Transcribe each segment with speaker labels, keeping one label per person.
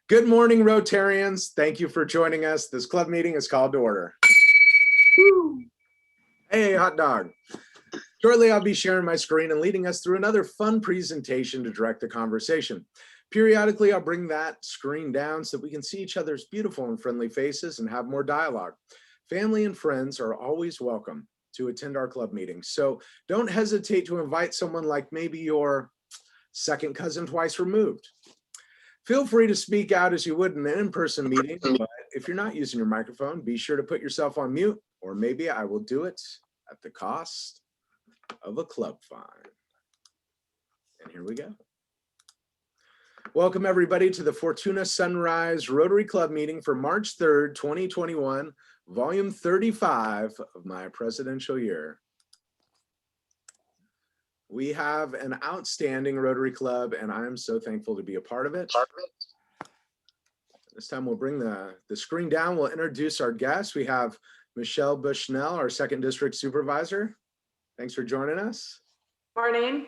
Speaker 1: Good morning, Rotarians. Thank you for joining us. This club meeting is called to order. Woo. Hey, hot dog. Shortly, I'll be sharing my screen and leading us through another fun presentation to direct the conversation. Periodically, I'll bring that screen down so that we can see each other's beautiful and friendly faces and have more dialogue. Family and friends are always welcome to attend our club meetings. So don't hesitate to invite someone like maybe your second cousin twice removed. Feel free to speak out as you would in an in-person meeting, but if you're not using your microphone, be sure to put yourself on mute, or maybe I will do it at the cost of a club fine. And here we go. Welcome everybody to the Fortuna Sunrise Rotary Club meeting for March 3rd, 2021, volume 35 of my presidential year. We have an outstanding Rotary Club, and I'm so thankful to be a part of it. This time we'll bring the screen down. We'll introduce our guests. We have Michelle Bushnell, our second district supervisor. Thanks for joining us.
Speaker 2: Morning.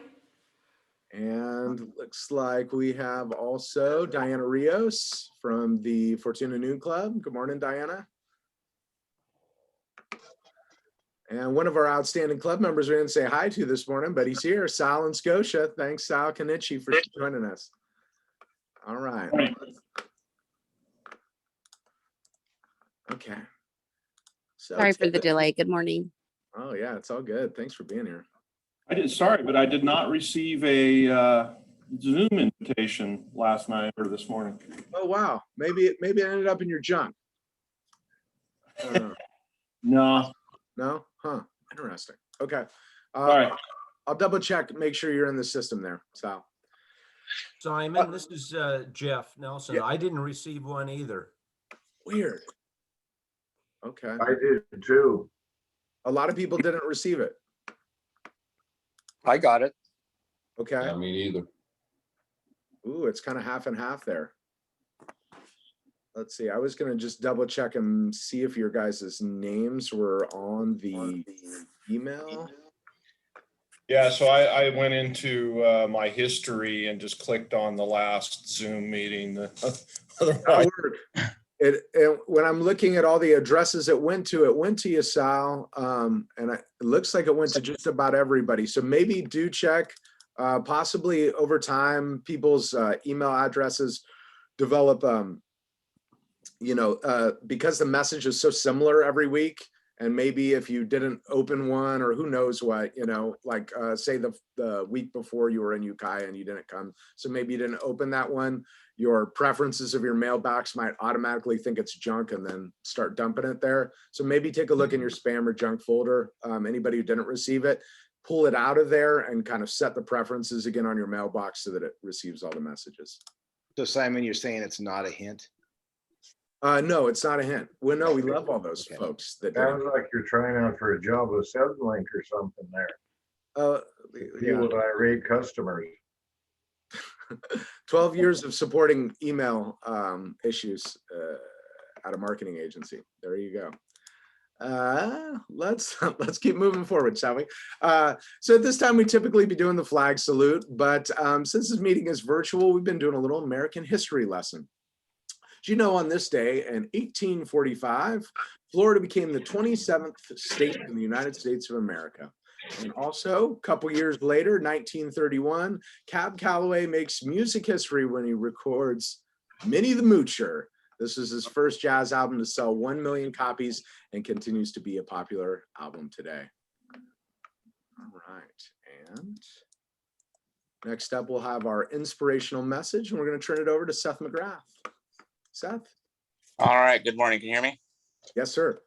Speaker 1: And looks like we have also Diana Rios from the Fortuna Noon Club. Good morning, Diana. And one of our outstanding club members we didn't say hi to this morning, but he's here, Sal in Scotia. Thanks, Sal Kanichi, for joining us. All right. Okay. So
Speaker 3: sorry for the delay. Good morning.
Speaker 1: Oh yeah, it's all good. Thanks for being here.
Speaker 4: Sorry, but I did not receive a Zoom invitation last night or this morning.
Speaker 1: Oh wow, maybe it ended up in your junk.
Speaker 4: No.
Speaker 1: No? Huh. Interesting. Okay.
Speaker 4: All right.
Speaker 1: I'll double check, make sure you're in the system there, Sal.
Speaker 5: Simon, this is Jeff Nelson.
Speaker 1: Yeah.
Speaker 5: I didn't receive one either.
Speaker 1: Weird. Okay.
Speaker 6: I did too.
Speaker 1: A lot of people didn't receive it.
Speaker 7: I got it.
Speaker 1: Okay.
Speaker 7: Yeah, me neither.
Speaker 1: Ooh, it's kind of half and half there. Let's see. I was going to just double check and see if your guys' names were on the email.
Speaker 8: Yeah, so I went into my history and just clicked on the last Zoom meeting. Otherwise,
Speaker 1: when I'm looking at all the addresses it went to you, Sal, and it looks like it went to just about everybody. So maybe do check. Possibly over time, people's email addresses develop, because the message is so similar every week. And maybe if you didn't open one or who knows what, like say the week before you were in Ukiah and you didn't come. So maybe you didn't open that one. Your preferences of your mailbox might automatically think it's junk and then start dumping it there. So maybe take a look in your spam or junk folder. Anybody who didn't receive it, pull it out of there and kind of set the preferences again on your mailbox so that it receives all the messages.
Speaker 9: So Simon, you're saying it's not a hint?
Speaker 1: No, it's not a hint. Well, no, we love all those folks. That
Speaker 6: sounds like you're trying out for a job with Sublink or something there. Deal with irate customers.
Speaker 1: 12 years of supporting email issues at a marketing agency. There you go. Let's keep moving forward, shall we? So at this time, we typically be doing the flag salute, but since this meeting is virtual, we've been doing a little American history lesson. As you know, on this day in 1845, Florida became the 27th state in the United States of America. And also, a couple years later, 1931, Cab Calloway makes music history when he records Minnie the Moocher. This is his first jazz album to sell 1 million copies and continues to be a popular album today. All right, and next up, we'll have our inspirational message, and we're going to turn it over to Seth McGrath. Seth?
Speaker 10: All right, good morning. Can you hear me?
Speaker 1: Yes, sir.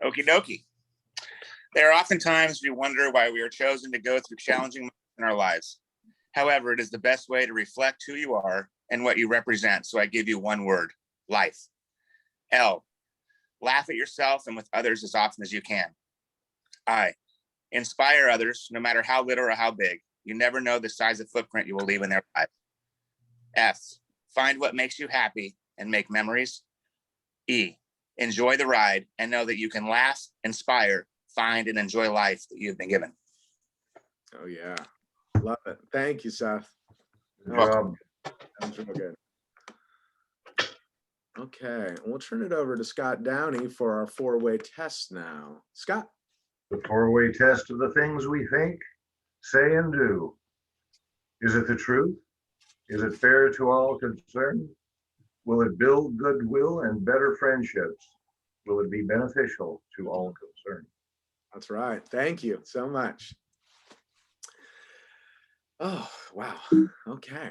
Speaker 10: Okie dokie. There are often times we wonder why we are chosen to go through challenging moments in our lives. However, it is the best way to reflect who you are and what you represent. So I give you one word: life. L, laugh at yourself and with others as often as you can. I, inspire others, no matter how little or how big. You never know the size of footprint you will leave in their life. F, find what makes you happy and make memories. E, enjoy the ride and know that you can laugh, inspire, find, and enjoy life that you've been given.
Speaker 1: Oh yeah, love it. Thank you, Seth.
Speaker 6: Good job.
Speaker 1: Sounds real good. Okay, we'll turn it over to Scott Downey for our four-way test now. Scott?
Speaker 6: The four-way test of the things we think, say, and do. Is it the truth? Is it fair to all concerned? Will it build goodwill and better friendships? Will it be beneficial to all concerned?
Speaker 1: That's right. Thank you so much. Oh, wow. Okay.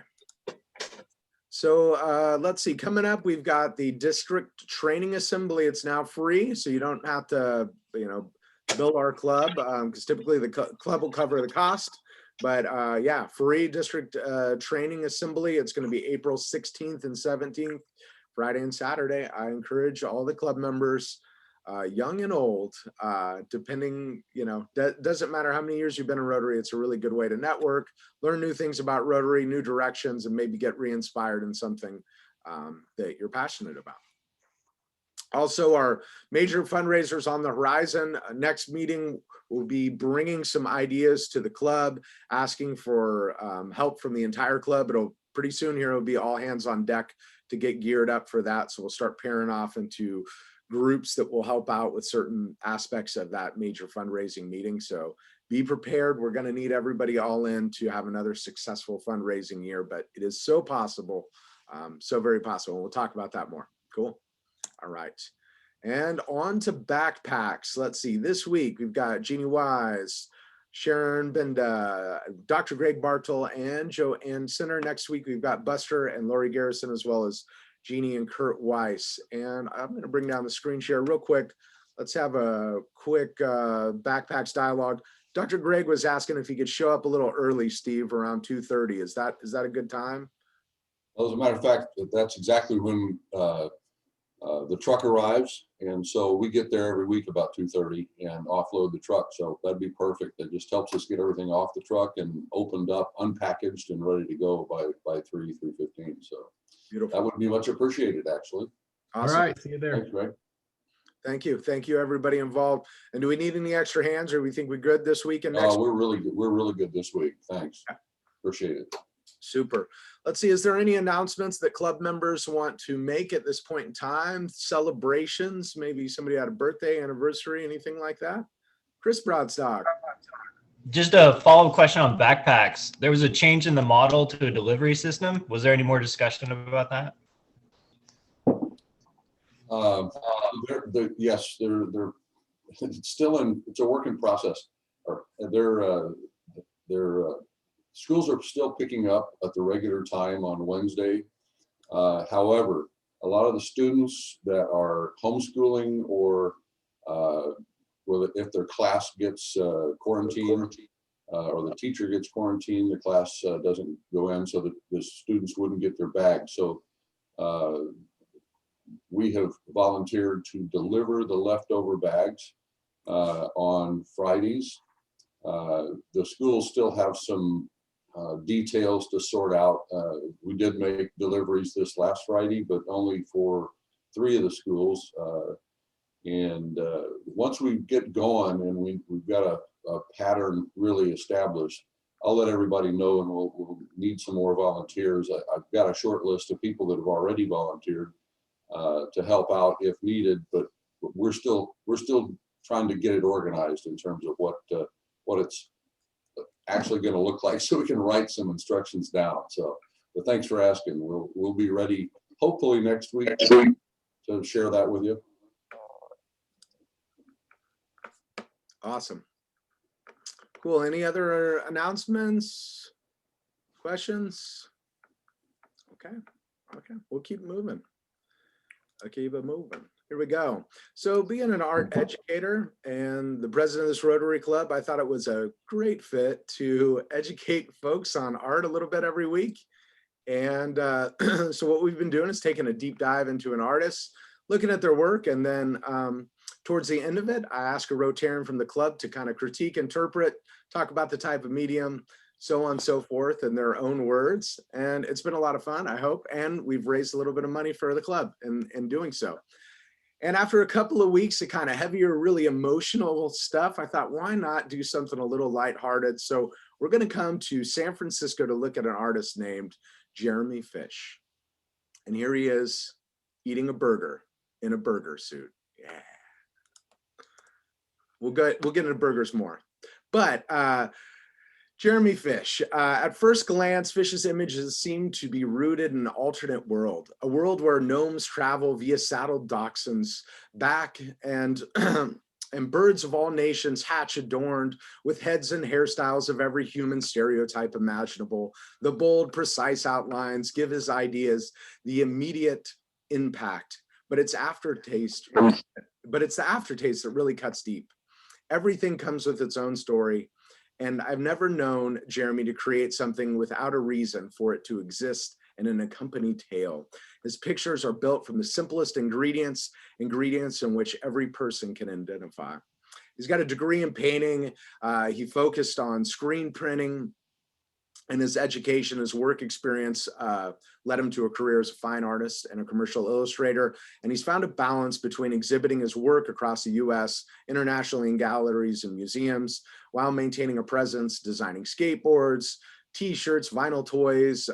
Speaker 1: So let's see, coming up, we've got the district training assembly. It's now free, so you don't have to, build our club, because typically the club will cover the cost. But yeah, free district training assembly. It's going to be April 16th and 17th, Friday and Saturday. I encourage all the club members, young and old, depending, doesn't matter how many years you've been in Rotary. It's a really good way to network, learn new things about Rotary, new directions, and maybe get re-inspired in something that you're passionate about. Also, our major fundraisers on the horizon. Next meeting, we'll be bringing some ideas to the club, asking for help from the entire club. It'll pretty soon here, it'll be all hands on deck to get geared up for that. So we'll start pairing off into groups that will help out with certain aspects of that major fundraising meeting. So be prepared. We're going to need everybody all in to have another successful fundraising year, but it is so possible, so very possible. We'll talk about that more. Cool. All right. And on to backpacks. Let's see. This week, we've got Jeannie Wise, Sharon Benda, Dr. Greg Bartle, and Joanne Sinner. Next week, we've got Buster and Lori Garrison, as well as Jeannie and Kurt Weiss. And I'm going to bring down the screen share real quick. Let's have a quick backpacks dialogue. Dr. Greg was asking if he could show up a little early, Steve, around 2:30. Is that a good time?
Speaker 2: Well, as a matter of fact, that's exactly when the truck arrives. And so we get there every week about 2:30 and offload the truck. So that'd be perfect. It just helps us get everything off the truck and opened up, unpackaged and ready to go by 3:15. So beautiful. That would be much appreciated, actually.
Speaker 1: Awesome.
Speaker 5: All right, see you there.
Speaker 2: Thanks, Greg.
Speaker 1: Thank you. Thank you, everybody involved. And do we need any extra hands, or we think we're good this week and next?
Speaker 2: We're really good. We're really good this week. Thanks. Appreciate it.
Speaker 1: Super. Let's see, is there any announcements that club members want to make at this point in time? Celebrations, maybe somebody had a birthday, anniversary, anything like that? Chris Broadstock.
Speaker 3: Just a follow-up question on backpacks. There was a change in the model to a delivery system. Was there any more discussion about that?
Speaker 2: Yes, they're it's still it's a work in process. Schools are still picking up at the regular time on Wednesday. However, a lot of the students that are homeschooling or if their class gets quarantined or the teacher gets quarantined, the class doesn't go in, so that the students wouldn't get their bags. So we have volunteered to deliver the leftover bags on Fridays. The schools still have some details to sort out. We did make deliveries this last Friday, but only for 3 of the schools. Once we get going and we've got a pattern really established, I'll let everybody know, and we'll need some more volunteers. I've got a short list of people that have already volunteered to help out if needed, but we're still trying to get it organized in terms of what it's actually going to look like, so we can write some instructions down. So, but thanks for asking. We'll be ready hopefully next week to share that with you.
Speaker 1: Awesome. Cool. Any other announcements, questions? Okay. We'll keep moving. I'll keep it moving. Here we go. So being an art educator and the president of this Rotary Club, I thought it was a great fit to educate folks on art a little bit every week. And so what we've been doing is taking a deep dive into an artist, looking at their work, and then towards the end of it, I ask a Rotarian from the club to kind of critique, interpret, talk about the type of medium, so on and so forth, in their own words. And it's been a lot of fun, I hope. And we've raised a little bit of money for the club in doing so. And after a couple of weeks of kind of heavier, really emotional stuff, I thought, why not do something a little lighthearted? So we're going to come to San Francisco to look at an artist named Jeremy Fish. And here he is eating a burger in a burger suit. Yeah. We'll get into burgers more. But Jeremy Fish, at first glance, Fish's images seem to be rooted in an alternate world, a world where gnomes travel via saddled dachshunds back and and birds of all nations hatch adorned with heads and hairstyles of every human stereotype imaginable. The bold, precise outlines give his ideas the immediate impact, but it's the aftertaste that really cuts deep. Everything comes with its own story. And I've never known Jeremy to create something without a reason for it to exist and an accompanying tale. His pictures are built from the simplest ingredients in which every person can identify. He's got a degree in painting. He focused on screen printing, and his education, his work experience led him to a career as a fine artist and a commercial illustrator. And he's found a balance between exhibiting his work across the US, internationally in galleries and museums, while maintaining a presence, designing skateboards, t-shirts, vinyl toys,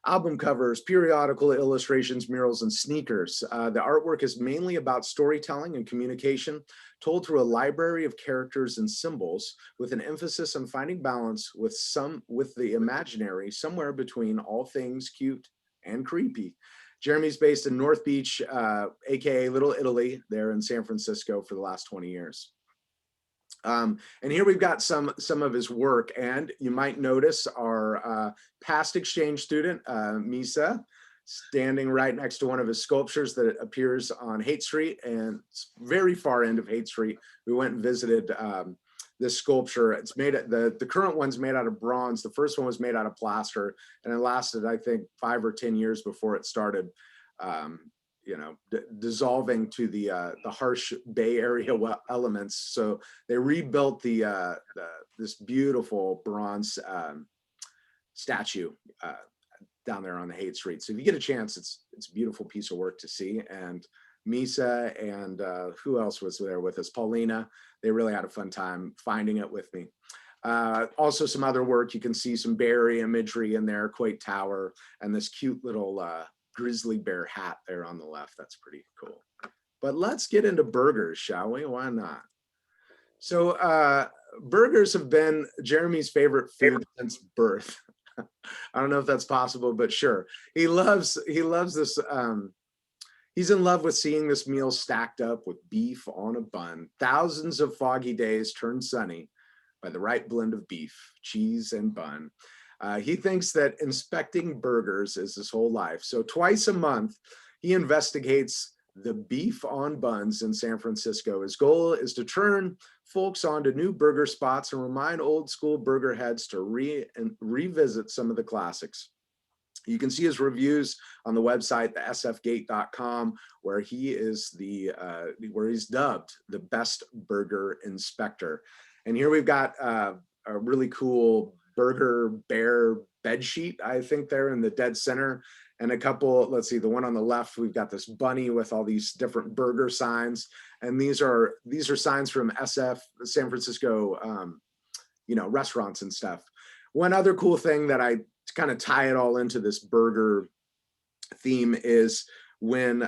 Speaker 1: album covers, periodical illustrations, murals, and sneakers. The artwork is mainly about storytelling and communication, told through a library of characters and symbols, with an emphasis on finding balance with the imaginary, somewhere between all things cute and creepy. Jeremy's based in North Beach, aka Little Italy, there in San Francisco for the last 20 years. And here we've got some of his work, and you might notice our past exchange student, Misa, standing right next to one of his sculptures that appears on Haight Street, and it's very far end of Haight Street. We went and visited this sculpture. It's made, the current one's made out of bronze. The first one was made out of plaster, and it lasted, I think, 5 or 10 years before it started dissolving to the harsh Bay Area elements. So they rebuilt this beautiful bronze statue down there on the Haight Street. So if you get a chance, it's a beautiful piece of work to see. And Misa and who else was there with us? Paulina. They really had a fun time finding it with me. Also some other work. You can see some Bay Area imagery in there, Quake Tower, and this cute little grizzly bear hat there on the left. That's pretty cool. But let's get into burgers, shall we? Why not? So burgers have been Jeremy's favorite food since birth. I don't know if that's possible, but sure. He loves this. He's in love with seeing this meal stacked up with beef on a bun. Thousands of foggy days turned sunny by the right blend of beef, cheese, and bun. He thinks that inspecting burgers is his whole life. So twice a month, he investigates the beef on buns in San Francisco. His goal is to turn folks onto new burger spots and remind old school burger heads to revisit some of the classics. You can see his reviews on the website, thesfgate.com, where he is where he's dubbed the best burger inspector. And here we've got a really cool burger bear bed sheet, I think, there in the dead center, and a couple, let's see, the one on the left, we've got this bunny with all these different burger signs, and these are signs from SF, San Francisco, restaurants and stuff. One other cool thing that I kind of tie it all into this burger theme is when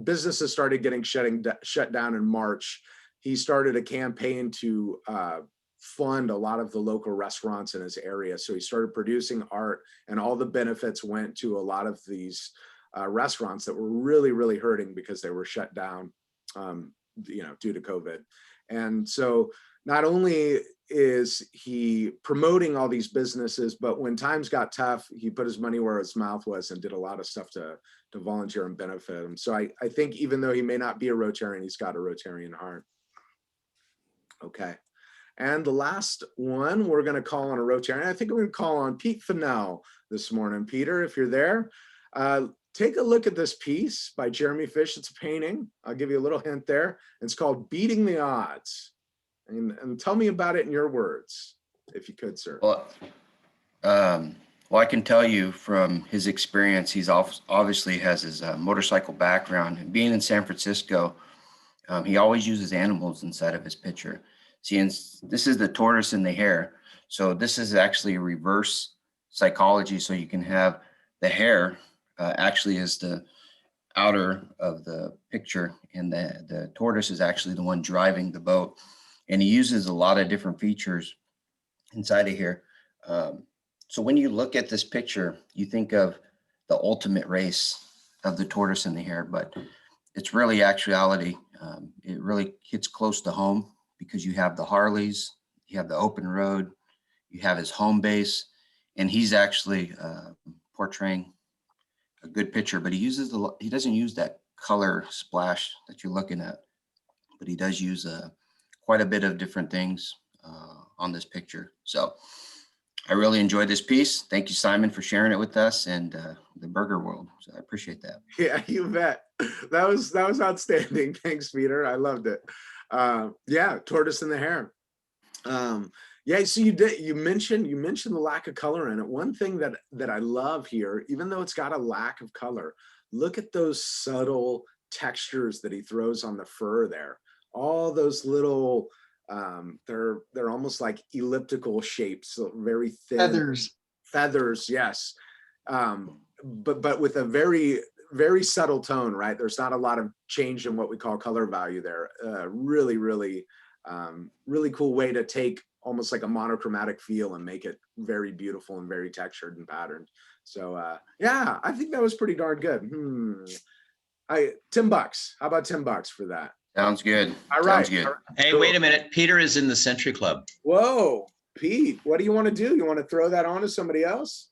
Speaker 1: businesses started getting shut down in March, he started a campaign to fund a lot of the local restaurants in his area. So he started producing art, and all the benefits went to a lot of these restaurants that were really, really hurting because they were shut down, due to COVID. And so not only is he promoting all these businesses, but when times got tough, he put his money where his mouth was and did a lot of stuff to volunteer and benefit him. So I think even though he may not be a Rotarian, he's got a Rotarian heart. Okay. And the last one we're going to call on a Rotarian. I think we're going to call on Pete Fennell this morning. Peter, if you're there, take a look at this piece by Jeremy Fish. It's a painting. I'll give you a little hint there. It's called Beating the Odds. And tell me about it in your words, if you could, sir.
Speaker 11: Well, I can tell you from his experience, he's obviously has his motorcycle background. And being in San Francisco, he always uses animals inside of his picture. See, and this is the tortoise and the hare. So this is actually a reverse psychology, so you can have the hair actually is the outer of the picture, and the tortoise is actually the one driving the boat. And he uses a lot of different features inside of here. So when you look at this picture, you think of the ultimate race of the tortoise and the hare, but it's really actuality. It really hits close to home because you have the Harleys, you have the open road, you have his home base, and he's actually portraying a good picture, but he doesn't use that color splash that you're looking at, but he does use quite a bit of different things on this picture. So I really enjoyed this piece. Thank you, Simon, for sharing it with us and the burger world. So I appreciate that.
Speaker 1: Yeah, you bet. That was outstanding. Thanks, Peter. I loved it. Yeah, tortoise and the hare. Yeah, so you mentioned the lack of color in it. One thing that I love here, even though it's got a lack of color, look at those subtle textures that he throws on the fur there. All those little they're almost like elliptical shapes, so very thin feathers, yes. But with a very subtle tone, right? There's not a lot of change in what we call color value there. Really cool way to take almost like a monochromatic feel and make it very beautiful and very textured and patterned. So yeah, I think that was pretty darn good. $10. How about $10 for that?
Speaker 11: Sounds good.
Speaker 1: All right.
Speaker 11: Sounds good.
Speaker 12: Hey,
Speaker 1: Cool.
Speaker 12: wait a minute. Peter is in the Century Club.
Speaker 1: Whoa, Pete, what do you want to do? You want to throw that on to somebody else?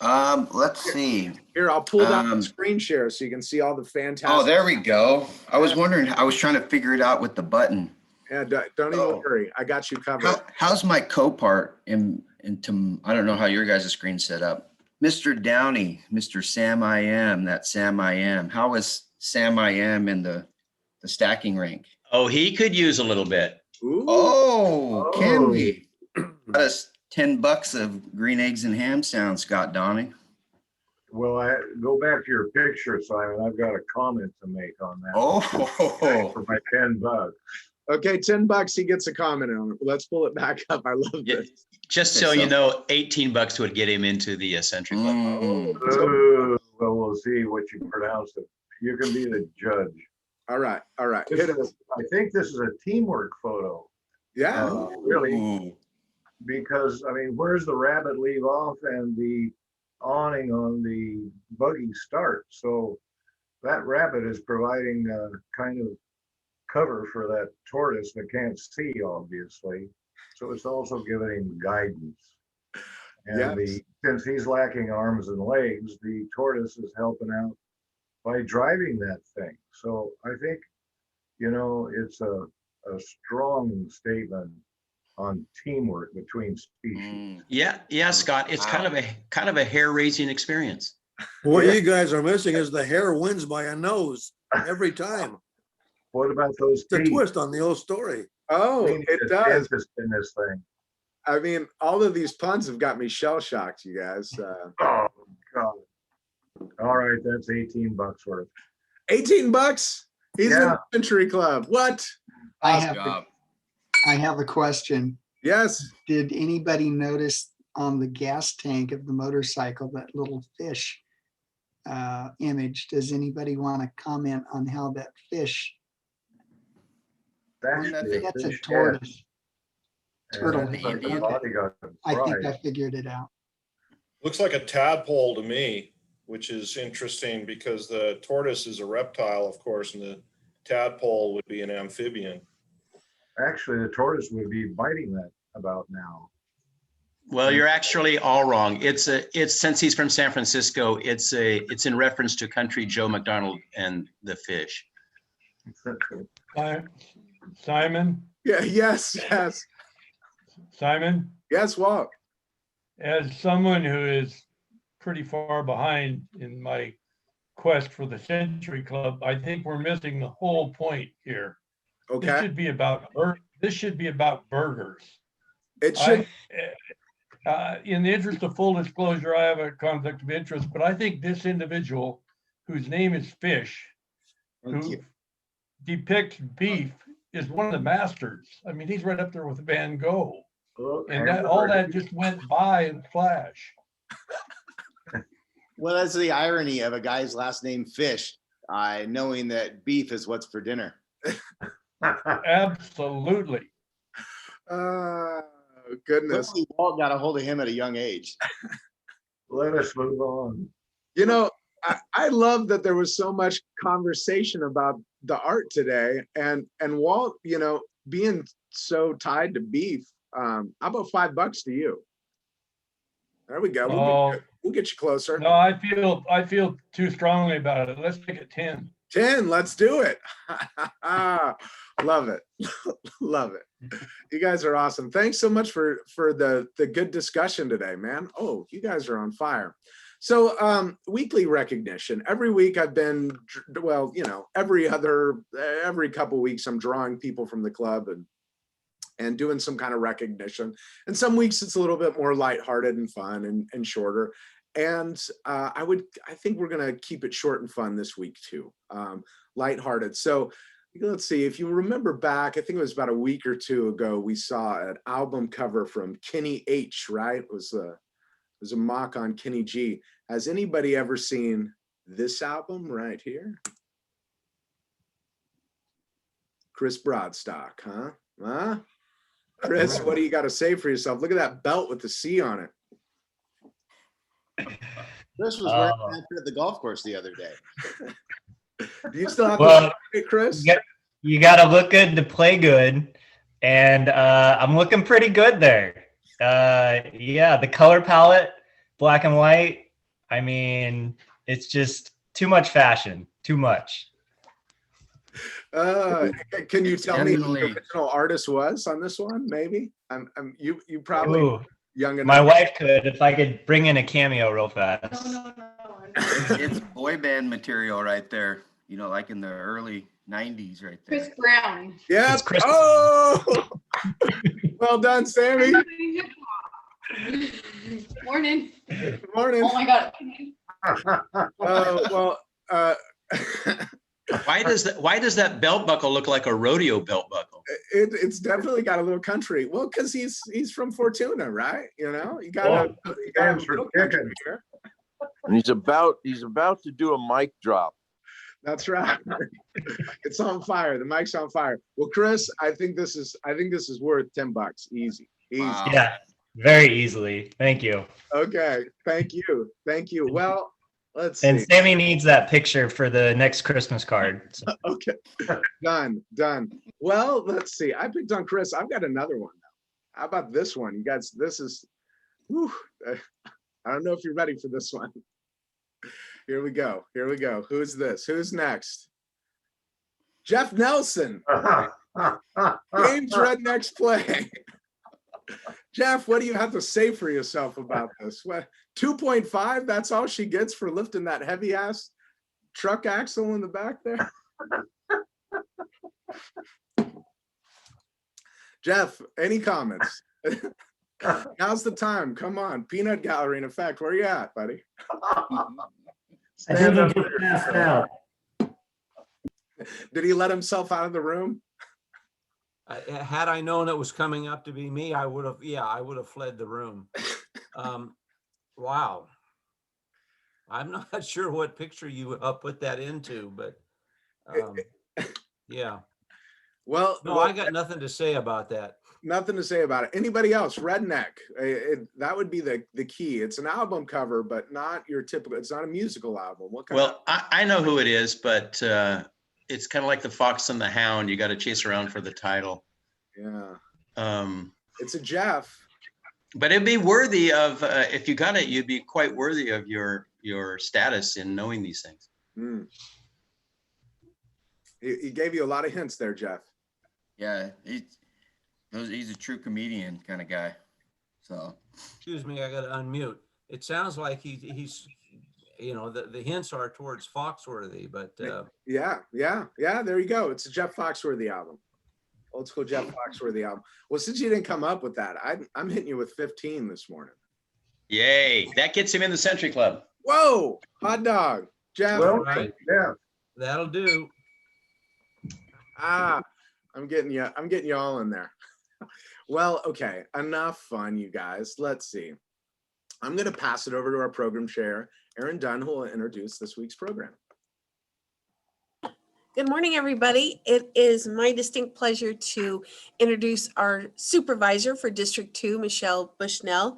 Speaker 11: Let's see.
Speaker 1: Here, I'll pull down the screen share so you can see all the fantastic.
Speaker 11: Oh, there we go. I was wondering, I was trying to figure it out with the button.
Speaker 1: Yeah, don't even worry. I got you covered.
Speaker 11: How's my co-part into, I don't know how your guys' screen's set up. Mr. Downey, Mr. Sam I Am, that Sam I Am. How is Sam I Am in the stacking rank?
Speaker 12: Oh, he could use a little bit.
Speaker 1: Ooh.
Speaker 11: Oh, can we? Got us $10 of green eggs and ham sound, Scott Donnie.
Speaker 6: Well, I go back to your picture, Simon. I've got a comment to make on that.
Speaker 11: Oh,
Speaker 6: For my $10.
Speaker 1: Okay, $10. He gets a comment on it. Let's pull it back up. I love
Speaker 12: Yeah,
Speaker 1: this.
Speaker 12: just so you know, $18 would get him into the Century Club.
Speaker 6: Well, we'll see what you pronounce it. You can be the judge.
Speaker 1: All right.
Speaker 6: Hit it. I think this is a teamwork photo.
Speaker 1: Yeah.
Speaker 6: Really. Because, I mean, where's the rabbit leave off and the awning on the buggy start? So that rabbit is providing a kind of cover for that tortoise that can't see, obviously. So it's also giving him guidance. And since he's lacking arms and legs, the tortoise is helping out by driving that thing. So I think, it's a strong statement on teamwork between species.
Speaker 12: Yeah, Scott. It's kind of a hair-raising experience.
Speaker 13: What you guys are missing is the hare wins by a nose every time.
Speaker 6: What about those
Speaker 13: The
Speaker 6: teeth?
Speaker 13: twist on the old story.
Speaker 1: Oh,
Speaker 6: We need
Speaker 1: it
Speaker 6: a
Speaker 1: does.
Speaker 6: dentist in this thing.
Speaker 1: I mean, all of these puns have got me shell-shocked, you guys.
Speaker 6: Oh, God. All right, that's $18 worth.
Speaker 1: $18? He's in the Century Club. What?
Speaker 14: I have a question.
Speaker 1: Yes.
Speaker 14: Did anybody notice on the gas tank of the motorcycle that little fish image? Does anybody want to comment on how that fish? That's a tortoise. Turtle. I think I figured it out.
Speaker 8: Looks like a tadpole to me, which is interesting because the tortoise is a reptile, of course, and the tadpole would be an amphibian.
Speaker 6: Actually, the tortoise would be biting that about now.
Speaker 12: Well, you're actually all wrong. It's since he's from San Francisco, it's in reference to Country Joe McDonald and the fish.
Speaker 5: Simon?
Speaker 1: Yeah, yes.
Speaker 5: Simon?
Speaker 1: Yes, Walt.
Speaker 5: As someone who is pretty far behind in my quest for the Century Club, I think we're missing the whole point here.
Speaker 1: Okay.
Speaker 5: This should be about burgers.
Speaker 1: It should.
Speaker 5: In the interest of full disclosure, I have a conflict of interest, but I think this individual, whose name is Fish, who depicts beef, is one of the masters. I mean, he's right up there with Van Gogh. And all that just went by in a flash.
Speaker 9: Well, that's the irony of a guy's last name Fish, knowing that beef is what's for dinner.
Speaker 5: Absolutely.
Speaker 1: Goodness.
Speaker 9: Clearly, Walt got a hold of him at a young age.
Speaker 6: Let us move on.
Speaker 1: You know, I love that there was so much conversation about the art today, and Walt, you know, being so tied to beef. How about $5 to you? There we go. We'll get you closer.
Speaker 5: No, I feel too strongly about it. Let's make it 10.
Speaker 1: 10, let's do it. Love it. Love it. You guys are awesome. Thanks so much for the good discussion today, man. Oh, you guys are on fire. So weekly recognition. Every week I've been, well, you know, every couple weeks I'm drawing people from the club and doing some kind of recognition. And some weeks it's a little bit more lighthearted and fun and shorter. And I think we're gonna keep it short and fun this week too, lighthearted. So let's see, if you remember back, I think it was about a week or two ago, we saw an album cover from Kenny H, right? It was a mock on Kenny G. Has anybody ever seen this album right here? Chris Broadstock, huh? Chris, what do you got to say for yourself? Look at that belt with the C on it.
Speaker 9: Chris was wearing that at the golf course the other day.
Speaker 1: Do you still have
Speaker 3: to,
Speaker 1: Chris?
Speaker 3: You got to look good to play good, and I'm looking pretty good there. Yeah, the color palette, black and white. I mean, it's just too much fashion, too much.
Speaker 1: Can you tell me who the original artist was on this one? Maybe you probably.
Speaker 3: Ooh,
Speaker 1: young enough.
Speaker 3: my wife could, if I could bring in a cameo real fast.
Speaker 11: No. It's boy band material right there. You know, like in the early 90s right there.
Speaker 15: Chris Brown.
Speaker 1: Yeah. Oh, well done, Sammy.
Speaker 15: Morning.
Speaker 1: Morning.
Speaker 15: Oh my God.
Speaker 12: Why does that belt buckle look like a rodeo belt buckle?
Speaker 1: It's definitely got a little country. Well, because he's from Fortuna, right? You know, you got here.
Speaker 16: And he's about to do a mic drop.
Speaker 1: That's right. It's on fire. The mic's on fire. Well, Chris, I think this is worth $10. Easy.
Speaker 3: Wow. Yeah, very easily. Thank you.
Speaker 1: Okay. Thank you. Well, let's see.
Speaker 3: And Sammy needs that picture for the next Christmas card. So.
Speaker 1: Okay. Done. Well, let's see. I picked on Chris. I've got another one now. How about this one? You guys, this is, whew, I don't know if you're ready for this one. Here we go. Who's this? Who's next? Jeff Nelson. Games Rednecks Play. Jeff, what do you have to say for yourself about this? What, 2.5? That's all she gets for lifting that heavy ass truck axle in the back there? Jeff, any comments? Now's the time. Come on. Peanut Gallery in effect. Where you at, buddy?
Speaker 17: I think he just passed out.
Speaker 1: Did he let himself out of the room?
Speaker 18: Had I known it was coming up to be me, I would have fled the room. Wow. I'm not sure what picture you put that into, but yeah.
Speaker 1: Well,
Speaker 18: no, I got nothing to say about that.
Speaker 1: Nothing to say about it. Anybody else? Redneck. That would be the key. It's an album cover, but not your typical. It's not a musical album. What kind
Speaker 12: Well, I know who it is, but it's kind of like the Fox and the Hound. You got to chase around for the title.
Speaker 1: Yeah. It's a Jeff.
Speaker 12: But it'd be worthy of if you got it, you'd be quite worthy of your status in knowing these things.
Speaker 1: Mm. He gave you a lot of hints there, Jeff.
Speaker 11: Yeah, he's a true comedian kind of guy. So,
Speaker 18: excuse me, I got to unmute. It sounds like he's you know, the hints are towards Foxworthy, but
Speaker 1: yeah. There you go. It's a Jeff Foxworthy album. Old school Jeff Foxworthy album. Well, since you didn't come up with that, I'm hitting you with 15 this morning.
Speaker 12: Yay! That gets him in the Century Club.
Speaker 1: Whoa, hot dog, Jeff.
Speaker 6: Well,
Speaker 18: right.
Speaker 6: Yeah,
Speaker 18: that'll do.
Speaker 1: I'm getting you all in there. Well, okay, enough fun, you guys. Let's see. I'm going to pass it over to our program chair, Erin Dunn, who will introduce this week's program.
Speaker 15: Good morning, everybody. It is my distinct pleasure to introduce our supervisor for District 2, Michelle Bushnell.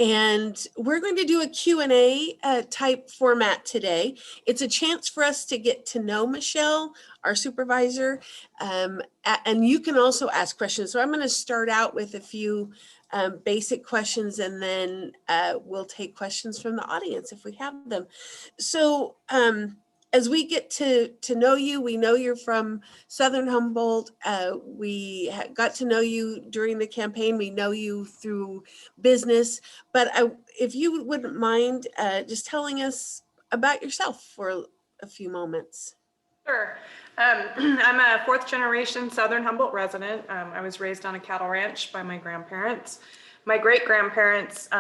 Speaker 15: And we're going to do a Q&A type format today. It's a chance for us to get to know Michelle, our supervisor, and you can also ask questions. So I'm going to start out with a few basic questions, and then we'll take questions from the audience if we have them. So as we get to know you, we know you're from Southern Humboldt. We got to know you during the campaign. We know you through business. But if you wouldn't mind just telling us about yourself for a few moments.
Speaker 19: Sure. I'm a fourth generation Southern Humboldt resident. I was raised on a cattle ranch by my grandparents. My great-grandparents,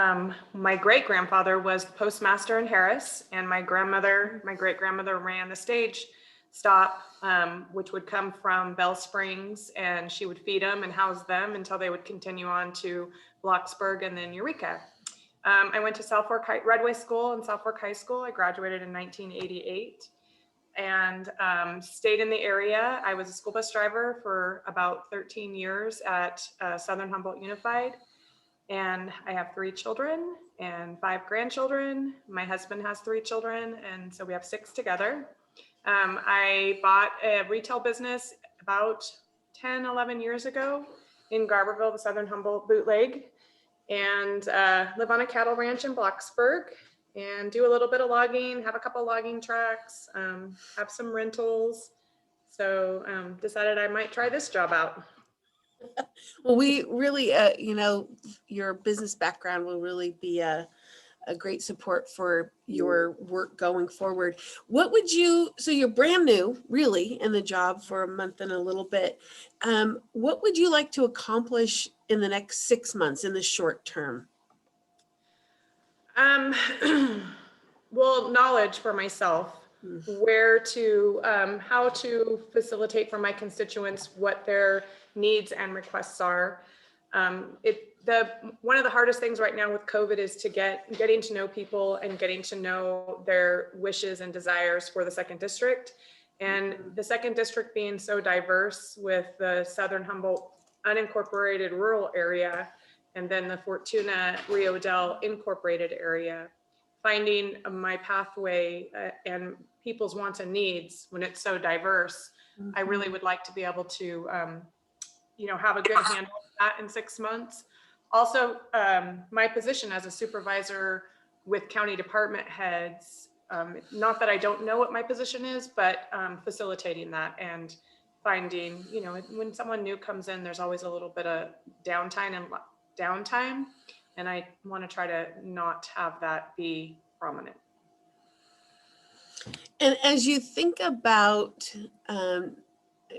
Speaker 19: my great-grandfather was the postmaster in Harris, and my great-grandmother ran the stage stop, which would come from Bell Springs, and she would feed them and house them until they would continue on to Blocksburg and then Eureka. I went to South Fork Redway School and South Fork High School. I graduated in 1988 and stayed in the area. I was a school bus driver for about 13 years at Southern Humboldt Unified. And I have 3 children and 5 grandchildren. My husband has 3 children, and so we have 6 together. I bought a retail business about 10, 11 years ago in Garberville, the Southern Humboldt bootleg, and live on a cattle ranch in Blocksburg and do a little bit of logging, have a couple logging trucks, have some rentals. So decided I might try this job out.
Speaker 15: Well, we really, you know, your business background will really be a great support for your work going forward. What would you, so you're brand new really in the job for a month and a little bit. What would you like to accomplish in the next 6 months in the short term?
Speaker 19: Well, knowledge for myself, where to, how to facilitate for my constituents what their needs and requests are. One of the hardest things right now with COVID is to getting to know people and getting to know their wishes and desires for the second district. And the second district being so diverse with the Southern Humboldt unincorporated rural area, and then the Fortuna Rio Dell incorporated area, finding my pathway and people's wants and needs when it's so diverse. I really would like to be able to you know, have a good handle on that in 6 months. Also, my position as a supervisor with county department heads, not that I don't know what my position is, but facilitating that and finding, you know, when someone new comes in, there's always a little bit of downtime, and I want to try to not have that be prominent.
Speaker 15: And as you think about,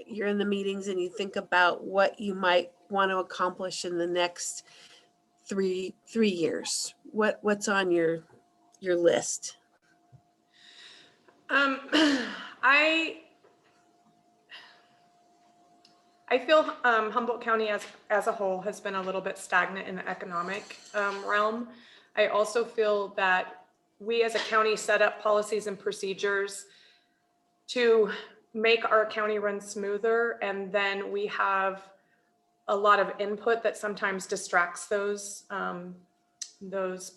Speaker 15: you're in the meetings and you think about what you might want to accomplish in the next three years, what's on your list?
Speaker 19: I feel Humboldt County as a whole has been a little bit stagnant in the economic realm. I also feel that we as a county set up policies and procedures to make our county run smoother, and then we have a lot of input that sometimes distracts those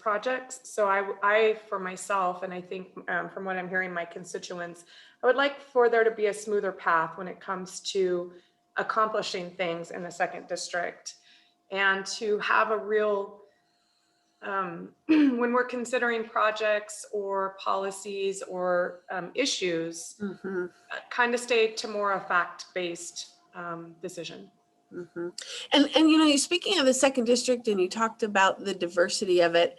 Speaker 19: projects. So I for myself, and I think from what I'm hearing my constituents, I would like for there to be a smoother path when it comes to accomplishing things in the second district, and to have a real when we're considering projects or policies or issues, kind of stay to more a fact-based decision.
Speaker 15: And you know, speaking of the second district, and you talked about the diversity of it,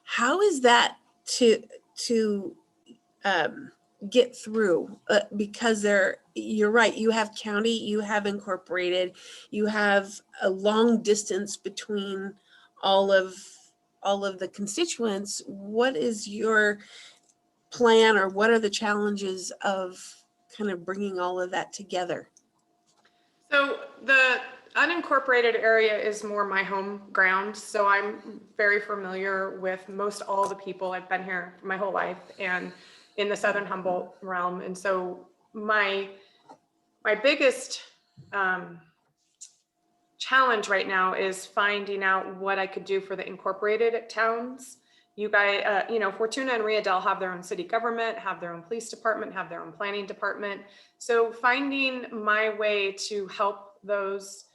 Speaker 15: how is that to get through? Because you're right, you have county, you have incorporated, you have a long distance between all of the constituents. What is your plan, or what are the challenges of kind of bringing all of that together?
Speaker 19: So unincorporated area is more my home ground, so I'm very familiar with most all the people. I've been here my whole life and in the Southern Humboldt realm. And so my biggest challenge right now is finding out what I could do for the incorporated towns. You guys, you know, Fortuna and Riadel have their own city government, have their own police department, have their own planning department. So finding my way to help those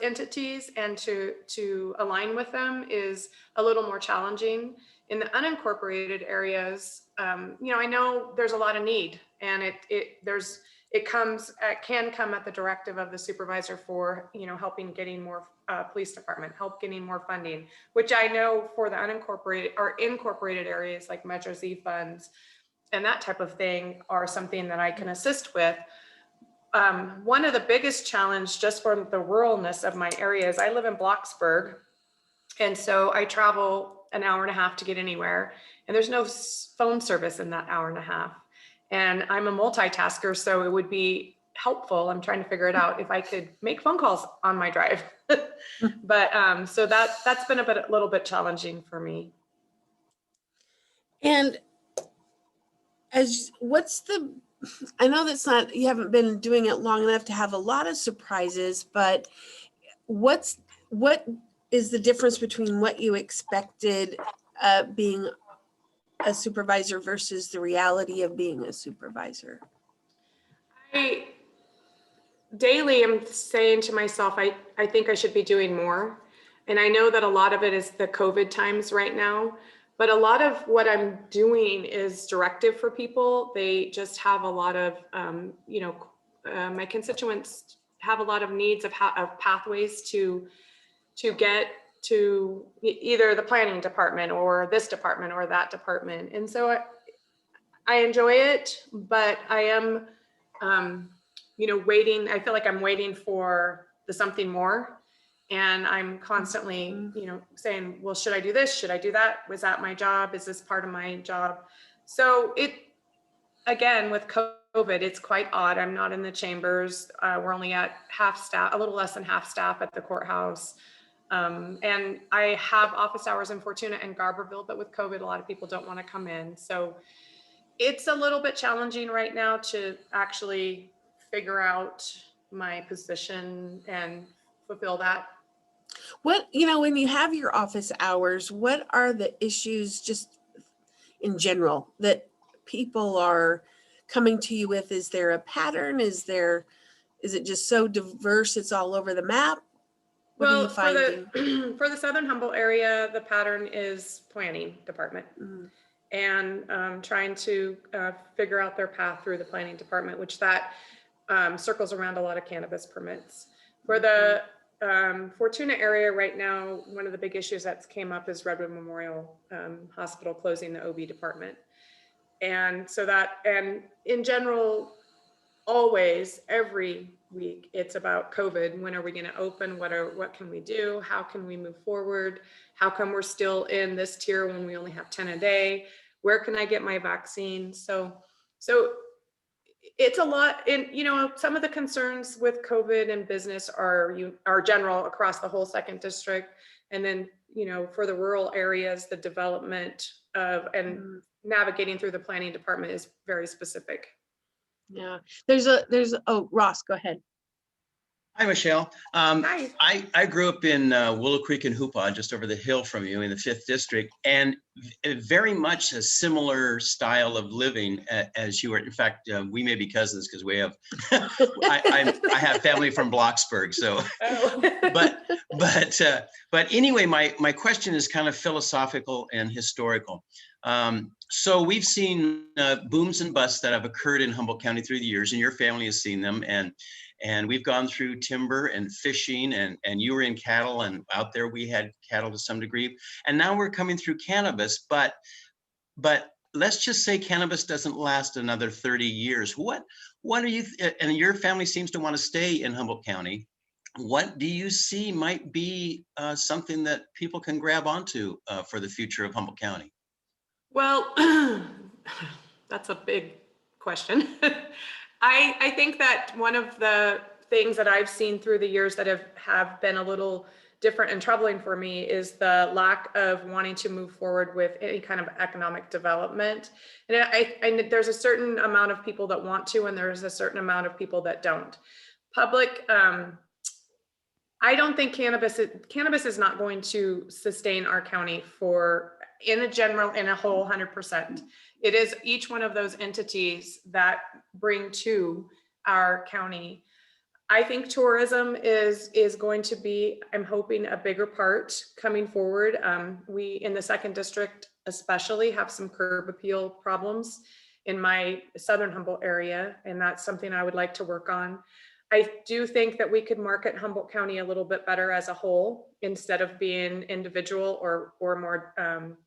Speaker 19: entities and to align with them is a little more challenging. In the unincorporated areas, you know, I know there's a lot of need, and it can come at the directive of the supervisor for, you know, helping getting more police department, help getting more funding, which I know for the unincorporated or incorporated areas like Metro Z funds and that type of thing are something that I can assist with. One of the biggest challenge just for the ruralness of my area is I live in Bloxburg. And so I travel an hour and a half to get anywhere, and there's no phone service in that hour and a half. And I'm a multitasker, so it would be helpful. I'm trying to figure it out if I could make phone calls on my drive. But so that's been a little bit challenging for me.
Speaker 15: And I know that's not, you haven't been doing it long enough to have a lot of surprises, but what is the difference between what you expected being a supervisor versus the reality of being a supervisor?
Speaker 19: Daily I'm saying to myself, I think I should be doing more. And I know that a lot of it is the COVID times right now, but a lot of what I'm doing is directive for people. They just have a lot of, you know, my constituents have a lot of needs of pathways to get to either the planning department or this department or that department. And so I enjoy it, but I am, you know, waiting. I feel like I'm waiting for the something more. And I'm constantly, you know, saying, well, should I do this? Should I do that? Was that my job? Is this part of my job? So again, with COVID, it's quite odd. I'm not in the chambers. We're only at half staff, a little less than half staff at the courthouse. And I have office hours in Fortuna and Garberville, but with COVID, a lot of people don't want to come in. So it's a little bit challenging right now to actually figure out my position and fulfill that.
Speaker 15: What, you know, when you have your office hours, what are the issues just in general that people are coming to you with? Is there a pattern? Is it just so diverse it's all over the map? What are you finding?
Speaker 19: For the Southern Humboldt area, the pattern is planning department and trying to figure out their path through the planning department, which that circles around a lot of cannabis permits. For the Fortuna area right now, one of the big issues that's came up is Redwood Memorial Hospital closing the OB department. And so and in general, always, every week, it's about COVID. When are we going to open? What can we do? How can we move forward? How come we're still in this tier when we only have 10 a day? Where can I get my vaccine? So it's a lot. And, you know, some of the concerns with COVID and business are general across the whole second district. And then, you know, for the rural areas, the development of and navigating through the planning department is very specific.
Speaker 15: Yeah, oh, Ross, go ahead.
Speaker 12: Hi, Michelle.
Speaker 19: Hi.
Speaker 12: I grew up in Willow Creek and Hoopaw, just over the hill from you in the 5th district, and very much a similar style of living as you were. In fact, we may be cousins because we have, I have family from Bloxburg. So, but anyway, my question is kind of philosophical and historical. So we've seen booms and busts that have occurred in Humboldt County through the years, and your family has seen them. And we've gone through timber and fishing, and you were in cattle, and out there we had cattle to some degree. And now we're coming through cannabis, but let's just say cannabis doesn't last another 30 years. What are you, and your family seems to want to stay in Humboldt County. What do you see might be something that people can grab onto for the future of Humboldt County?
Speaker 19: Well, that's a big question. I think that one of the things that I've seen through the years that have been a little different and troubling for me is the lack of wanting to move forward with any kind of economic development. And there's a certain amount of people that want to, and there's a certain amount of people that don't. Public, I don't think cannabis is not going to sustain our county in a whole 100%. It is each one of those entities that bring to our county. I think tourism is going to be, I'm hoping, a bigger part coming forward. We in the 2nd district especially have some curb appeal problems in my Southern Humboldt area, and that's something I would like to work on. I do think that we could market Humboldt County a little bit better as a whole instead of being individual or more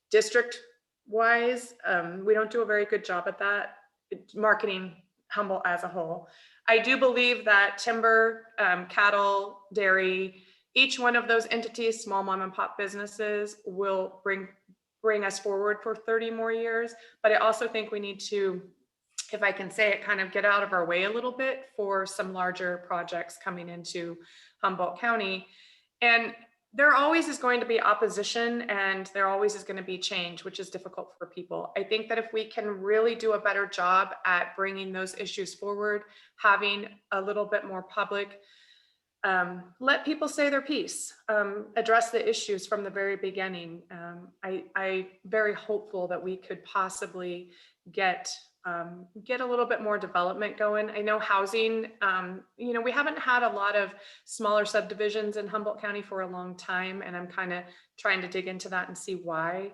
Speaker 19: district wise. We don't do a very good job at that, marketing Humboldt as a whole. I do believe that timber, cattle, dairy, each one of those entities, small mom and pop businesses, will bring us forward for 30 more years. But I also think we need to, if I can say it, kind of get out of our way a little bit for some larger projects coming into Humboldt County. And there always is going to be opposition, and there always is going to be change, which is difficult for people. I think that if we can really do a better job at bringing those issues forward, having a little bit more public, let people say their piece, address the issues from the very beginning. I'm very hopeful that we could possibly get a little bit more development going. I know housing, we haven't had a lot of smaller subdivisions in Humboldt County for a long time, and I'm kind of trying to dig into that and see why.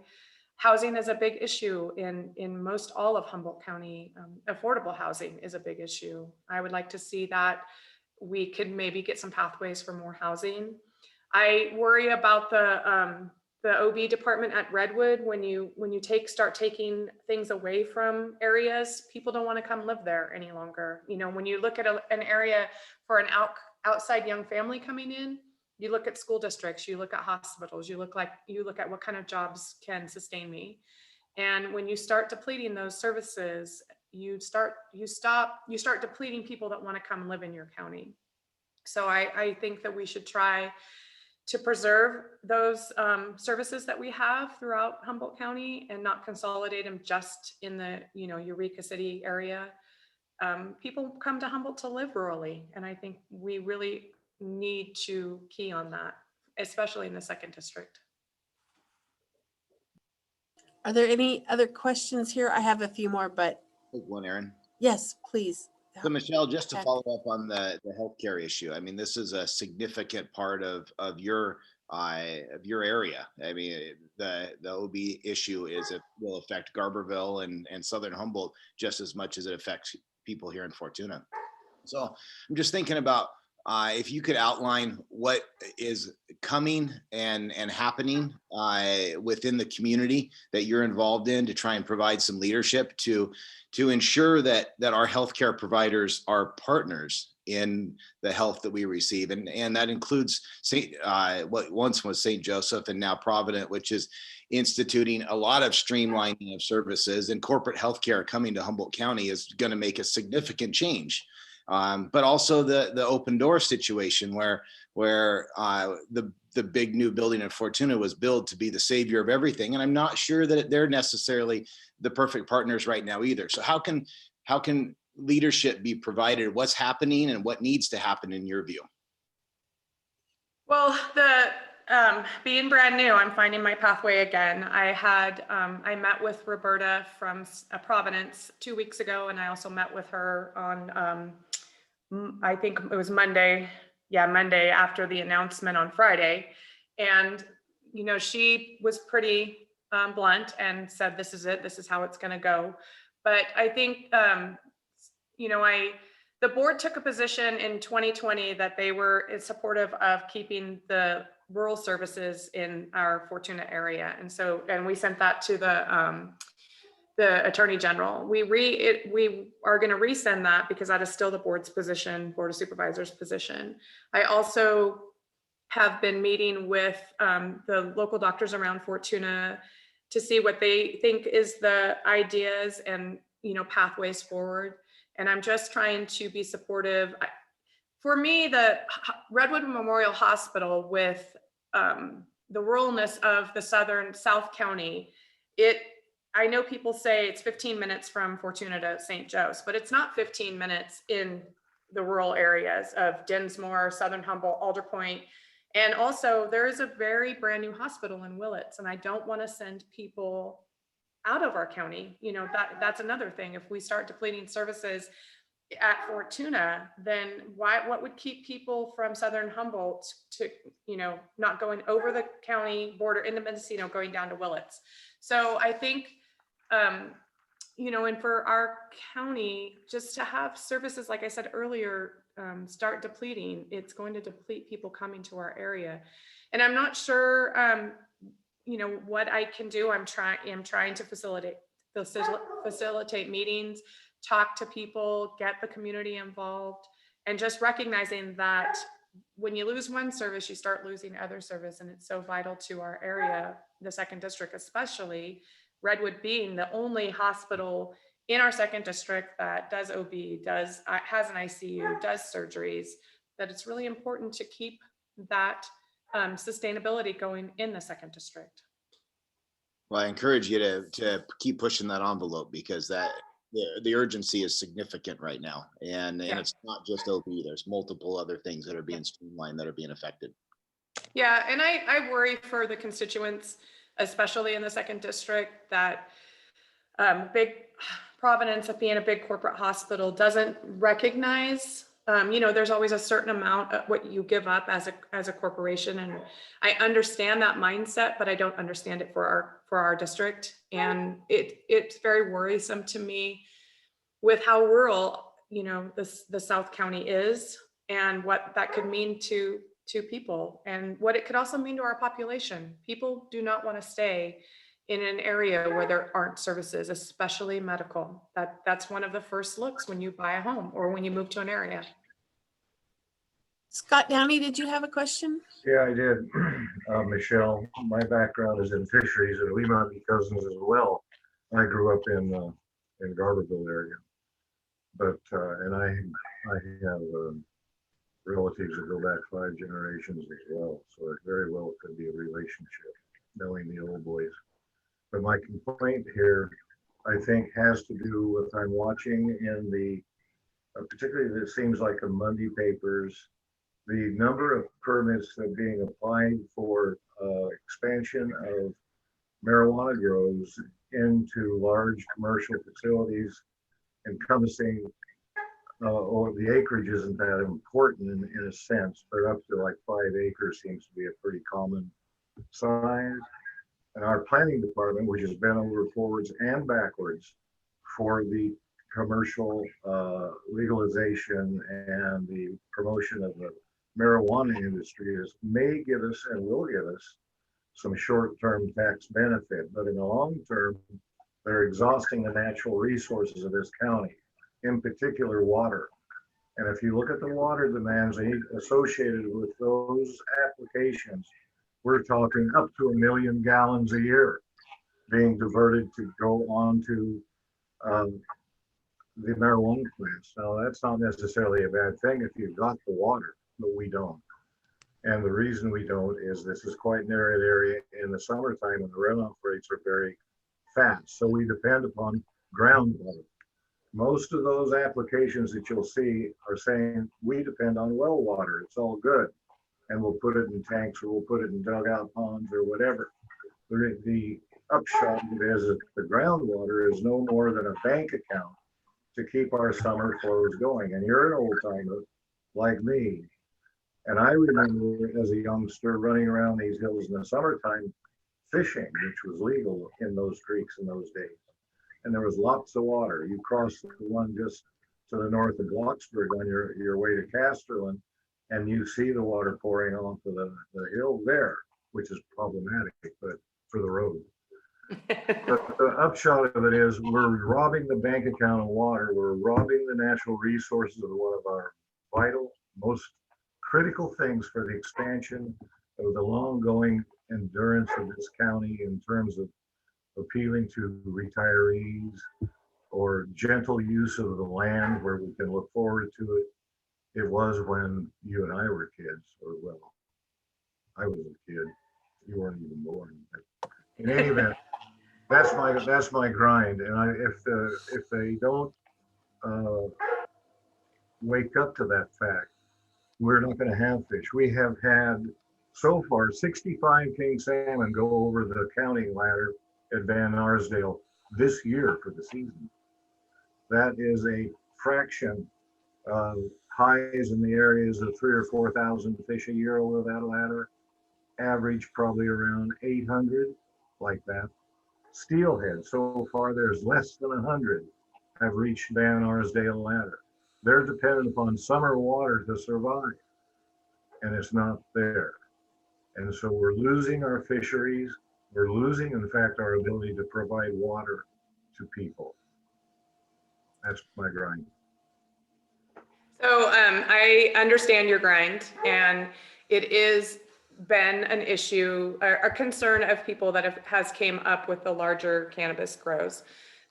Speaker 19: Housing is a big issue in most all of Humboldt County. Affordable housing is a big issue. I would like to see that we could maybe get some pathways for more housing. I worry about the OB department at Redwood. When you start taking things away from areas, people don't want to come live there any longer. When you look at an area for an outside young family coming in, you look at school districts, you look at hospitals, you look at what kind of jobs can sustain me. And when you start depleting those services, you start depleting people that want to come live in your county. So I think that we should try to preserve those services that we have throughout Humboldt County and not consolidate them just in the Eureka City area. People come to Humboldt to live rurally, and I think we really need to key on that, especially in the 2nd district.
Speaker 15: Are there any other questions here? I have a few more, but
Speaker 9: One, Aaron.
Speaker 15: yes, please.
Speaker 9: So Michelle, just to follow up on the healthcare issue, I mean, this is a significant part of your area. I mean, the OB issue will affect Garberville and Southern Humboldt just as much as it affects people here in Fortuna. So I'm just thinking about if you could outline what is coming and happening within the community that you're involved in to try and provide some leadership to ensure that our healthcare providers are partners in the health that we receive. And that includes what once was St. Joseph and now Provident, which is instituting a lot of streamlining of services, and corporate healthcare coming to Humboldt County is going to make a significant change. But also the open door situation where the big new building in Fortuna was built to be the savior of everything. And I'm not sure that they're necessarily the perfect partners right now either. So how can leadership be provided? What's happening and what needs to happen in your view?
Speaker 19: Well, being brand new, I'm finding my pathway again. I met with Roberta from Providence 2 weeks ago, and I also met with her on, I think it was Monday. Yeah, Monday after the announcement on Friday. And, she was pretty blunt and said, this is it, this is how it's going to go. But I think, the board took a position in 2020 that they were supportive of keeping the rural services in our Fortuna area. And we sent that to the Attorney General. We are going to resend that because that is still the board's position, Board of Supervisors position. I also have been meeting with the local doctors around Fortuna to see what they think is the ideas and pathways forward. And I'm just trying to be supportive. for me, the Redwood Memorial Hospital with the ruralness of the South County, I know people say it's 15 minutes from Fortuna to St. Joe's, but it's not 15 minutes in the rural areas of Dinsmore, Southern Humboldt, Alder Point. And also there is a very brand new hospital in Willits, and I don't want to send people out of our county. You know, that's another thing. If we start depleting services at Fortuna, then what would keep people from Southern Humboldt to, you know, not going over the county border into Mendocino, going down to Willits? So I think, you know, and for our county, just to have services, like I said earlier, start depleting, it's going to deplete people coming to our area. And I'm not sure, you know, what I can do. I'm trying to facilitate meetings, talk to people, get the community involved, and just recognizing that when you lose one service, you start losing other service. And it's so vital to our area, the 2nd district, especially Redwood being the only hospital in our 2nd district that does OB, has an ICU, does surgeries, that it's really important to keep that sustainability going in the 2nd district.
Speaker 9: Well, I encourage you to keep pushing that envelope, because the urgency is significant right now. And it's not just OB, there's multiple other things that are being streamlined, that are being affected.
Speaker 19: Yeah, and I worry for the constituents, especially in the 2nd district, that big Providence, of being a big corporate hospital, doesn't recognize, you know, there's always a certain amount of what you give up as a corporation. And I understand that mindset, but I don't understand it for our district. And it's very worrisome to me with how rural, you know, the South County is, and what that could mean to people, and what it could also mean to our population. People do not want to stay in an area where there aren't services, especially medical. That's one of the first looks when you buy a home or when you move to an area.
Speaker 15: Scott Downey, did you have a question?
Speaker 6: Yeah, I did. Michelle, my background is in fisheries, and we might be cousins as well. I grew up in Garberville area, but and I have relatives that go back 5 generations as well, so it very well could be a relationship, knowing the old boys. But my complaint here, I think, has to do with, I'm watching in the, particularly it seems like the Monday papers, the number of permits that are being applied for expansion of marijuana grows into large commercial facilities encompassing, or the acreage isn't that important in a sense, but up to like 5 acres seems to be a pretty common size. And our planning department, which has been over forwards and backwards for the commercial legalization and the promotion of the marijuana industry, may give us and will give us some short-term tax benefit, but in the long term, they're exhausting the natural resources of this county, in particular water. And if you look at the water demands associated with those applications, we're talking up to 1 million gallons a year being diverted to go on to the marijuana plants. Now, that's not necessarily a bad thing if you've got the water, but we don't. And the reason we don't is this is quite an arid area in the summertime, and the runoff rates are very fast. So we depend upon groundwater. Most of those applications that you'll see are saying we depend on well water. It's all good. And we'll put it in tanks, or we'll put it in dugout ponds or whatever. The upshot of it is that the groundwater is no more than a bank account to keep our summer flows going. And you're an old timer like me. And I remember as a youngster running around these hills in the summertime fishing, which was legal in those creeks in those days. And there was lots of water. You cross the one just to the north of Blocksburg on your way to Casterland, and you see the water pouring off of the hill there, which is problematic, but for the road. But the upshot of it is we're robbing the bank account of water. We're robbing the natural resources of one of our vital, most critical things for the expansion of the long-going endurance of this county in terms of appealing to retirees or gentle use of the land where we can look forward to it it was when you and I were kids, or well, I was a kid. You weren't even born. But in any event, that's my grind. And if they don't wake up to that fact, we're not going to have fish. We have had so far 65 king salmon go over the counting ladder at Van Arsdale this year for the season. That is a fraction of highs in the areas of 3,000 or 4,000 fish a year over that ladder. Average probably around 800, like that. Steelhead, so far there's less than 100 have reached Van Arsdale ladder. They're dependent upon summer water to survive, and it's not there. And so we're losing our fisheries. We're losing, in fact, our ability to provide water to people. That's my grind.
Speaker 19: So I understand your grind, and it is been an issue, a concern of people that has came up with the larger cannabis grows.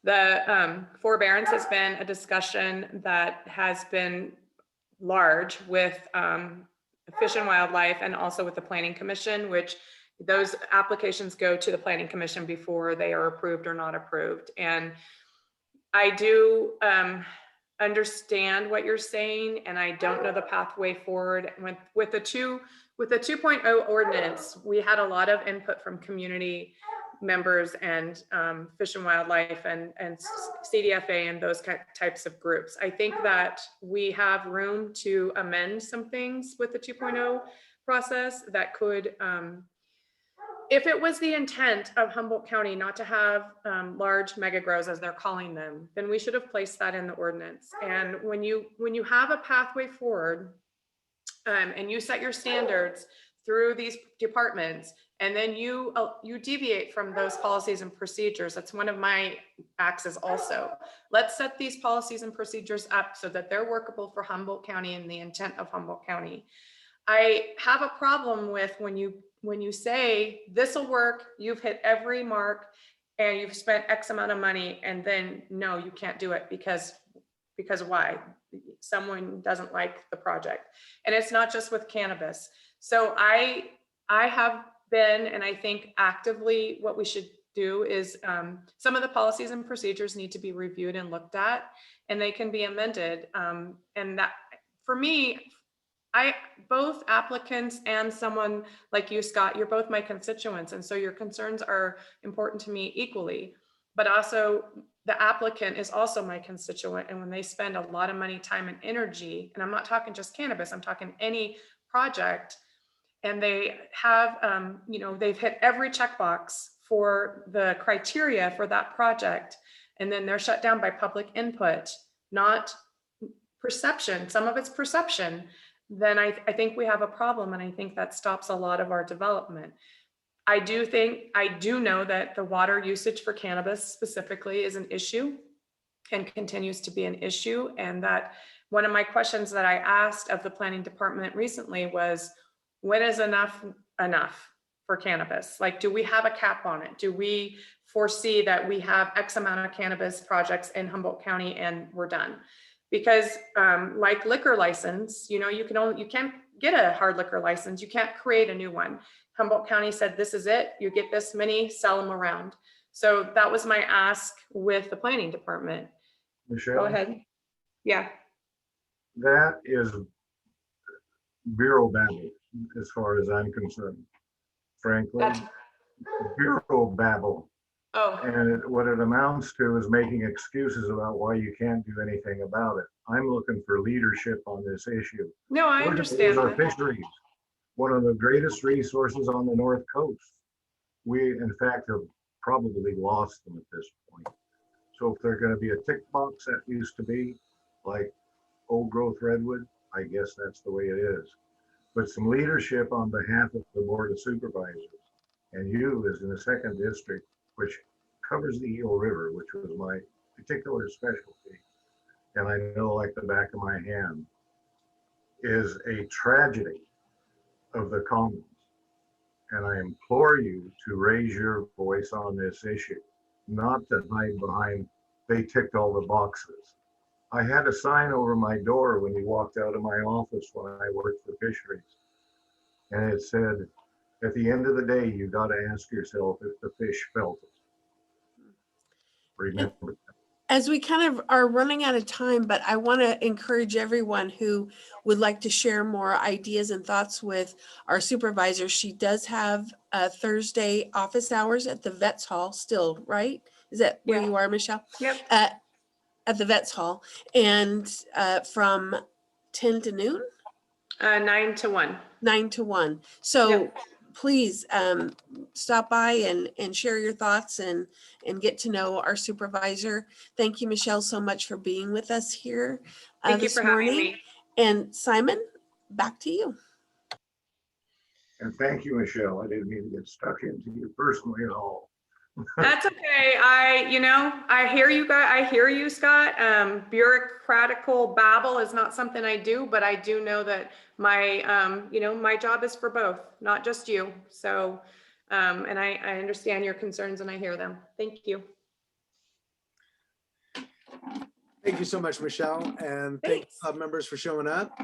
Speaker 19: The forbearance has been a discussion that has been large with Fish and Wildlife and also with the Planning Commission, which those applications go to the Planning Commission before they are approved or not approved. And I do understand what you're saying, and I don't know the pathway forward. With the 2.0 ordinance, we had a lot of input from community members and Fish and Wildlife and CDFA and those types of groups. I think that we have room to amend some things with the 2.0 process that could, if it was the intent of Humboldt County not to have large mega grows, as they're calling them, then we should have placed that in the ordinance. And when you have a pathway forward and you set your standards through these departments, and then you deviate from those policies and procedures. That's one of my axes also. Let's set these policies and procedures up so that they're workable for Humboldt County and the intent of Humboldt County. I have a problem with when you say this will work, you've hit every mark and you've spent X amount of money, and then no, you can't do it because why? Someone doesn't like the project. And it's not just with cannabis. So I have been, and I think actively what we should do is some of the policies and procedures need to be reviewed and looked at, and they can be amended. And that, for me, both applicants and someone like you, Scott, you're both my constituents. And so your concerns are important to me equally, but also the applicant is also my constituent. And when they spend a lot of money, time, and energy, and I'm not talking just cannabis, I'm talking any project, and they have, they've hit every checkbox for the criteria for that project, and then they're shut down by public input, not perception. Some of it's perception. Then I think we have a problem, and I think that stops a lot of our development. I do know that the water usage for cannabis specifically is an issue and continues to be an issue. And that one of my questions that I asked of the planning department recently was, when is enough for cannabis? Like, do we have a cap on it? Do we foresee that we have X amount of cannabis projects in Humboldt County and we're done? Because like liquor license, you can't get a hard liquor license. You can't create a new one. Humboldt County said, this is it. You get this many, sell them around. So that was my ask with the planning department.
Speaker 6: Michelle?
Speaker 19: Go ahead. Yeah.
Speaker 6: That is bureau babble, as far as I'm concerned. Frankly, bureau babble.
Speaker 19: Oh.
Speaker 6: And what it amounts to is making excuses about why you can't do anything about it. I'm looking for leadership on this issue.
Speaker 19: No, I understand
Speaker 6: Our
Speaker 19: that.
Speaker 6: fisheries, one of the greatest resources on the North Coast. We, in fact, have probably lost them at this point. So if they're going to be a tick box that used to be, like old growth redwood, I guess that's the way it is. But some leadership on behalf of the Board of Supervisors, and you as in the 2nd District, which covers the Eel River, which was my particular specialty, and I know like the back of my hand, is a tragedy of the commons. And I implore you to raise your voice on this issue, not to hide behind, they ticked all the boxes. I had a sign over my door when you walked out of my office when I worked for fisheries. And it said, at the end of the day, you got to ask yourself if the fish felt it. Remember.
Speaker 15: As we kind of are running out of time, but I want to encourage everyone who would like to share more ideas and thoughts with our supervisor. She does have Thursday office hours at the Vets Hall still, right? Is that where you are, Michelle?
Speaker 19: Yep.
Speaker 15: At the Vets Hall, and from 10 to noon?
Speaker 19: 9 to 1.
Speaker 15: 9 to 1. So please stop by and share your thoughts and get to know our supervisor. Thank you, Michelle, so much for being with us here
Speaker 19: Thank you
Speaker 15: this
Speaker 19: for having
Speaker 15: morning.
Speaker 19: me.
Speaker 15: And Simon, back to you.
Speaker 6: And thank you, Michelle. I didn't mean to get stuck into you personally at all.
Speaker 19: That's okay. I hear you guys. I hear you, Scott. Bureaucratical babble is not something I do, but I do know that my, my job is for both, not just you. So, and I understand your concerns and I hear them. Thank you.
Speaker 1: Thank you so much, Michelle, and thank club members for showing up.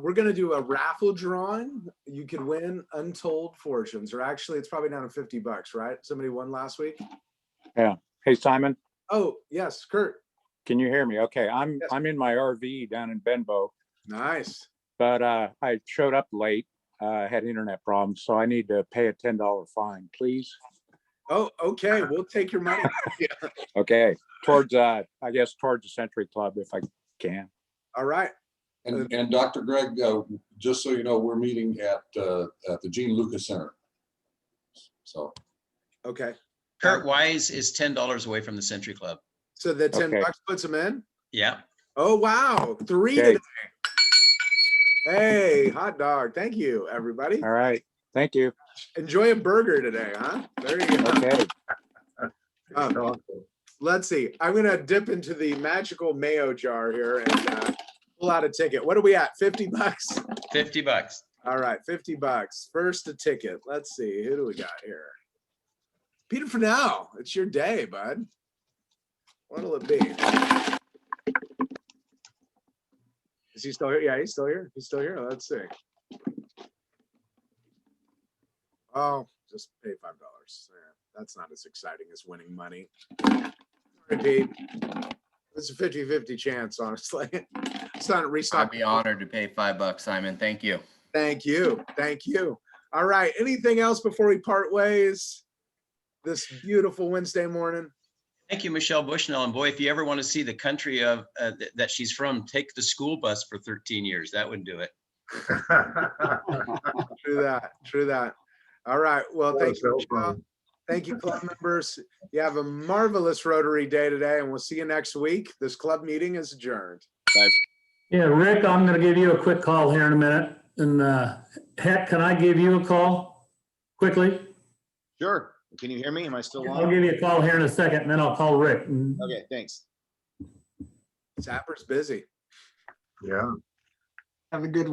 Speaker 1: We're going to do a raffle drawing. You could win untold fortunes, or actually it's probably down to $50, right? Somebody won last week.
Speaker 20: Yeah. Hey, Simon.
Speaker 1: Oh, yes, Kurt.
Speaker 20: Can you hear me? Okay. I'm in my RV down in Benbow.
Speaker 1: Nice.
Speaker 20: But I showed up late. Had internet problems, so I need to pay a $10 fine, please.
Speaker 1: Oh, okay. We'll take your money. Yeah.
Speaker 20: Okay. Towards I guess towards the Century Club if I can.
Speaker 1: All right.
Speaker 2: And Dr. Greg, just so you know, we're meeting at the Gene Lucas Center. So.
Speaker 1: Okay.
Speaker 12: Kurt Wise is $10 away from the Century Club.
Speaker 1: So the $10 puts them in?
Speaker 12: Yeah.
Speaker 1: Oh, wow. 3 today. Hey, hot dog. Thank you, everybody.
Speaker 20: All right. Thank you.
Speaker 1: Enjoy a burger today, huh? There you go.
Speaker 20: Okay.
Speaker 1: Let's see. I'm going to dip into the magical mayo jar here and pull out a ticket. What are we at? $50?
Speaker 12: $50.
Speaker 1: All right, $50. First a ticket. Let's see. Who do we got here? Peter Fennell. It's your day, bud. What'll it be? Is he still here? Yeah, he's still here. He's still here. Let's see. Oh, just pay $5. That's not as exciting as winning money. Sorry, Pete. It's a 50-50 chance, honestly. It's not restock.
Speaker 11: I'd be honored to pay $5, Simon. Thank you.
Speaker 1: Thank you. Thank you. All right. Anything else before we part ways this beautiful Wednesday morning?
Speaker 12: Thank you, Michelle Bushnell. And boy, if you ever want to see the country of that she's from, take the school bus for 13 years. That would do it.
Speaker 1: True that. True that. All right. Well, thank you, Michelle. Thank you, club members. You have a marvelous Rotary Day today, and we'll see you next week. This club meeting is adjourned.
Speaker 9: Bye.
Speaker 17: Yeah, Rick, I'm going to give you a quick call here in a minute. And Heck, can I give you a call quickly?
Speaker 9: Sure. Can you hear me? Am I still on?
Speaker 17: I'll give you a call here in a second, and then I'll call Rick.
Speaker 9: Okay, thanks.
Speaker 1: Zapper's busy.
Speaker 6: Yeah.
Speaker 14: Have a good one.